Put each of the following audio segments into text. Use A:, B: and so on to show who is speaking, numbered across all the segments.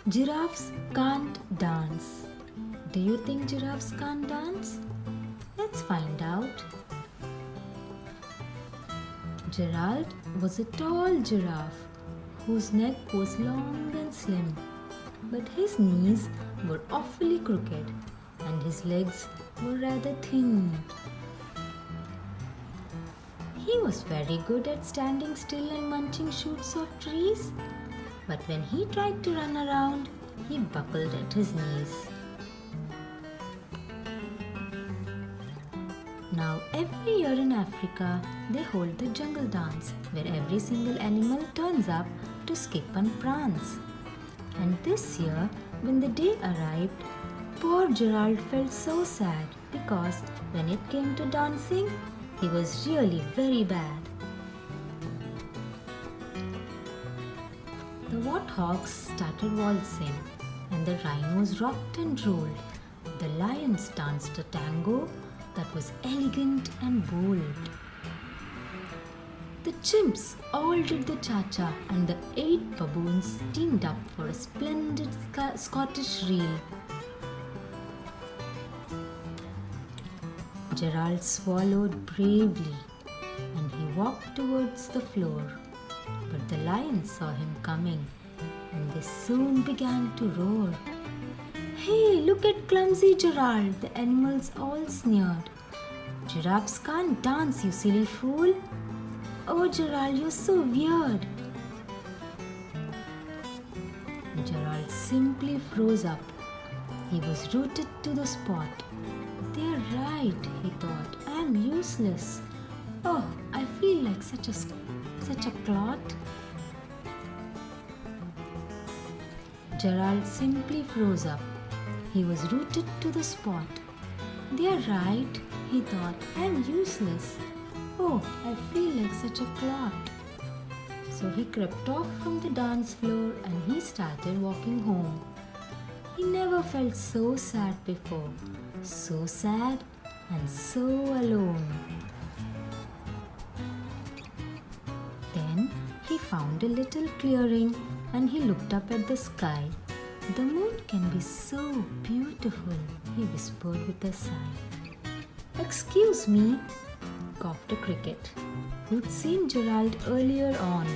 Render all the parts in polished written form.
A: Giraffes can't dance. Do you think giraffes can't dance? Let's find out. Gerald was a tall giraffe whose neck was long and slim, but his knees were awfully crooked and his legs were rather thin. He was very good at standing still and munching shoots of trees, but when he tried to run around, he buckled at his knees. Now, every year in Africa, they hold the jungle dance, where every single animal turns up to skip and prance. And this year, when the day arrived, poor Gerald felt so sad because when it came to dancing, he was really very bad. The warthogs started waltzing, and the rhinos rocked and rolled. The lions danced a tango that was elegant and bold. The chimps all did the cha-cha, and the 8 baboons teamed up for a splendid Scottish reel. Gerald swallowed bravely and he walked towards the floor. But the lions saw him coming and they soon began to roar. "Hey, look at clumsy Gerald," the animals all sneered. "Giraffes can't dance, you silly fool." "Oh, Gerald, you're so weird." Gerald simply froze up. He was rooted to the spot. "They're right," he thought. "I'm useless. Oh, I feel like such a clot." Gerald simply froze up. He was rooted to the spot. "They're right," he thought. "I'm useless. Oh, I feel like such a clot." So he crept off from the dance floor and he started walking home. He never felt so sad before. So sad and so alone. Then he found a little clearing and he looked up at the sky. "The moon can be so beautiful," he whispered with a sigh. "Excuse me," coughed a cricket, who'd seen Gerald earlier on.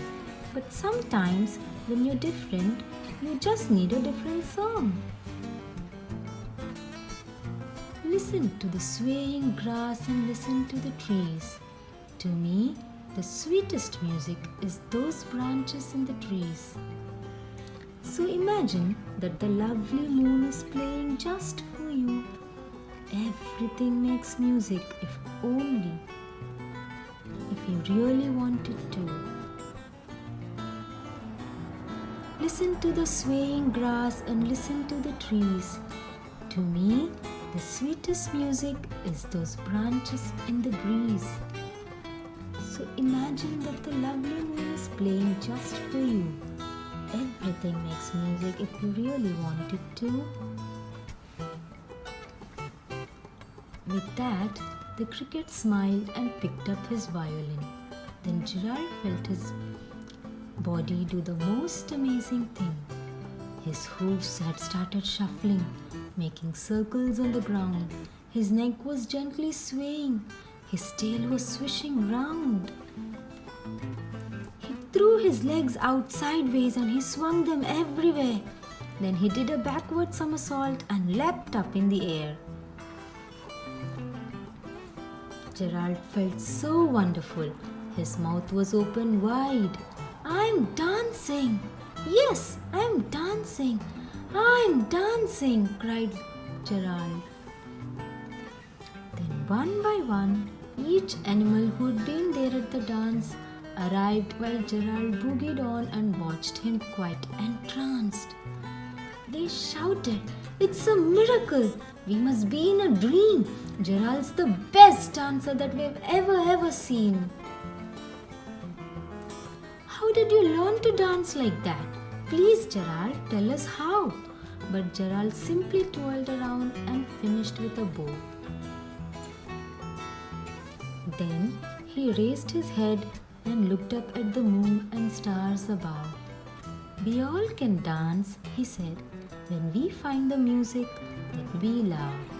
A: "But sometimes when you're different, you just need a different song." Listen to the swaying grass and listen to the trees. To me, the sweetest music is those branches in the trees. So imagine that the lovely moon is playing just for you. Everything makes music if you really want it to. Listen to the swaying grass and listen to the trees. To me, the sweetest music is those branches in the breeze. So imagine that the lovely moon is playing just for you. Everything makes music if you really want it to. With that, the cricket smiled and picked up his violin. Then Gerald felt his body do the most amazing thing. His hooves had started shuffling, making circles on the ground. His neck was gently swaying. His tail was swishing round. He threw his legs out sideways and he swung them everywhere. Then he did a backward somersault and leapt up in the air. Gerald felt so wonderful. His mouth was open wide. "I'm dancing! Yes, I'm dancing! I'm dancing!" cried Gerald. Then one by one, each animal who'd been there at the dance arrived while Gerald boogied on and watched him quite entranced. They shouted, "It's a miracle! We must be in a dream! Gerald's the best dancer that we've ever seen!" "How did you learn to dance like that? Please, Gerald, tell us how." But Gerald simply twirled around and finished with a bow. Then he raised his head and looked up at the moon and stars above. We all can dance, he said, when we find the music that we love.